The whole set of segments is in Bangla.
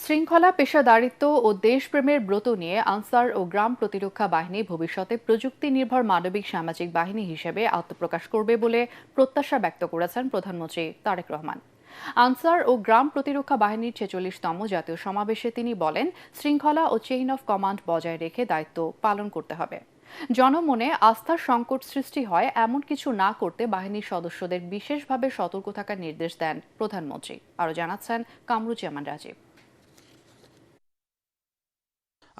শৃঙ্খলা, পেশাদারিত্ব ও দেশপ্রেমের ব্রত নিয়ে আনসার ও গ্রাম প্রতিরক্ষা বাহিনী ভবিষ্যতে প্রযুক্তি নির্ভর মানবিক সামাজিক বাহিনী হিসেবে আত্মপ্রকাশ করবে বলে প্রত্যাশা ব্যক্ত করেছেন প্রধানমন্ত্রী তারেক রহমান। আনসার ও গ্রাম প্রতিরক্ষা বাহিনীর ৪৬তম জাতীয় সমাবেশে তিনি বলেন, শৃঙ্খলা ও চেইন অফ কমান্ড বজায় রেখে দায়িত্ব পালন করতে হবে। জনমনে আস্থার সংকট সৃষ্টি হয় এমন কিছু না করতে বাহিনীর সদস্যদের বিশেষভাবে সতর্ক থাকার নির্দেশ দেন প্রধানমন্ত্রী। আরও জানাচ্ছেন কামরুজ্জামান রাজীব।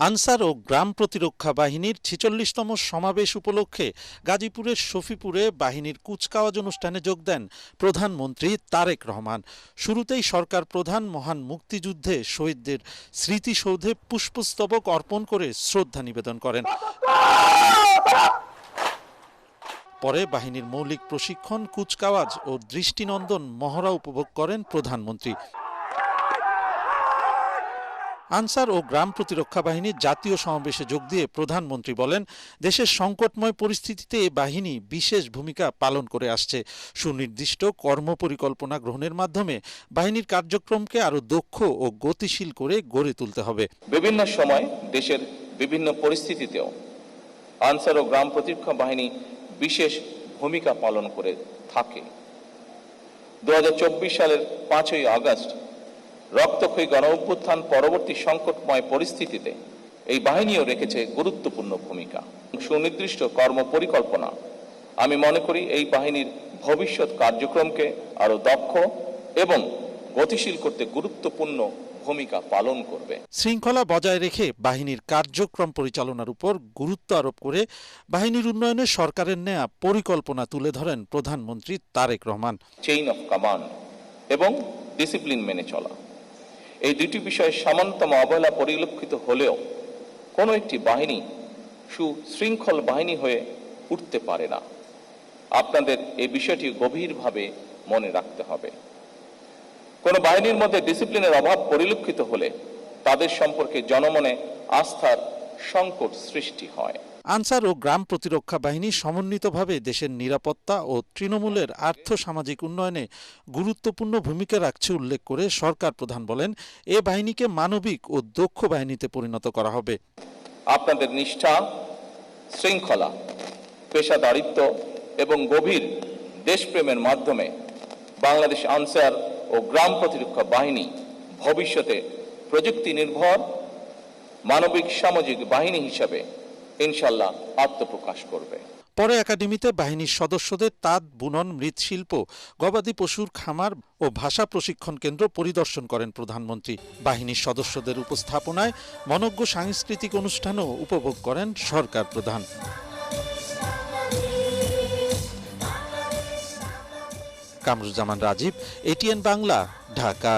আনসার ও গ্রাম প্রতিরক্ষা বাহিনীর ৪৬তম সমাবেশ উপলক্ষে গাজীপুরের শফিপুরে বাহিনীর কুচকাওয়াজ অনুষ্ঠানে যোগ দেন প্রধানমন্ত্রী তারেক রহমান। শুরুতেই সরকার প্রধান মহান মুক্তিযুদ্ধে শহীদদের স্মৃতিসৌধে পুষ্পস্তবক অর্পণ করে শ্রদ্ধা নিবেদন করেন। পরে বাহিনীর মৌলিক প্রশিক্ষণ, কুচকাওয়াজ ও দৃষ্টিনন্দন মহড়া উপভোগ করেন প্রধানমন্ত্রী। আনসার ও গ্রাম প্রতিরক্ষা বাহিনীর জাতীয় সমাবেশে যোগ দিয়ে প্রধানমন্ত্রী বলেন, দেশের সংকটময় পরিস্থিতিতে এই বাহিনী বিশেষ ভূমিকা পালন করে আসছে। সুনির্দিষ্ট কর্মপরিকল্পনা গ্রহণের মাধ্যমে বাহিনীর কার্যক্রমকে আরো দক্ষ ও গতিশীল করে গড়ে তুলতে হবে। বিভিন্ন সময় দেশের বিভিন্ন পরিস্থিতিতেও আনসার ও গ্রাম প্রতিরক্ষা বাহিনী বিশেষ ভূমিকা পালন করে থাকে। ২০২৪ সালের ৫ই আগস্ট রক্তক্ষয়ী গণঅভ্যুত্থান পরবর্তী সংকটময় পরিস্থিতিতে এই বাহিনীও রেখেছে গুরুত্বপূর্ণ ভূমিকা। সুনির্দিষ্ট কর্মপরিকল্পনা আমি মনে করি এই বাহিনীর ভবিষ্যৎ কার্যক্রমকে আরো দক্ষ এবং গতিশীল করতে গুরুত্বপূর্ণ ভূমিকা পালন করবে। শৃঙ্খলা বজায় রেখে বাহিনীর কার্যক্রম পরিচালনার উপর গুরুত্ব আরোপ করে বাহিনীর উন্নয়নে সরকারের নেয়া পরিকল্পনা তুলে ধরেন প্রধানমন্ত্রী Tarique Rahman. Chain of command এবং ডিসিপ্লিন মেনে চলা, এই দুটি বিষয়ে সামান্যতম অবহেলা পরিলক্ষিত হলেও কোনো একটি বাহিনী সুশৃঙ্খল বাহিনী হয়ে উঠতে পারে না। আপনাদের এই বিষয়টি গভীরভাবে মনে রাখতে হবে। কোনো বাহিনীর মধ্যে ডিসিপ্লিনের অভাব পরিলক্ষিত হলে তাদের সম্পর্কে জনমনে আস্থার সংকট সৃষ্টি হয়। আনসার ও গ্রাম প্রতিরক্ষা বাহিনী সমন্বিতভাবে দেশের নিরাপত্তা ও তৃণমূলের আর্থ-সামাজিক উন্নয়নে গুরুত্বপূর্ণ ভূমিকা রাখছে উল্লেখ করে সরকার প্রধান বলেন, এ বাহিনীকে মানবিক ও দক্ষ বাহিনীতে পরিণত করা হবে। আপনাদের নিষ্ঠা, শৃঙ্খলা, পেশাদারিত্ব এবং গভীর দেশপ্রেমের মাধ্যমে বাংলাদেশ আনসার ও গ্রাম প্রতিরক্ষা বাহিনী ভবিষ্যতে প্রযুক্তি নির্ভর মানবিক সামাজিক বাহিনী হিসাবে ইনশাল্লাহ আত্মপ্রকাশ করবে। পরে একাডেমিতে বাহিনীর সদস্যদের তাঁত বুনন, মৃৎশিল্প, গবাদি পশুর খামার ও ভাষা প্রশিক্ষণ কেন্দ্র পরিদর্শন করেন প্রধানমন্ত্রী। বাহিনীর সদস্যদের উপস্থাপনায় মনোজ্ঞ সাংস্কৃতিক অনুষ্ঠানও উপভোগ করেন সরকার প্রধান। কামরুজ্জামান রাজীব, এটিএন বাংলা, ঢাকা।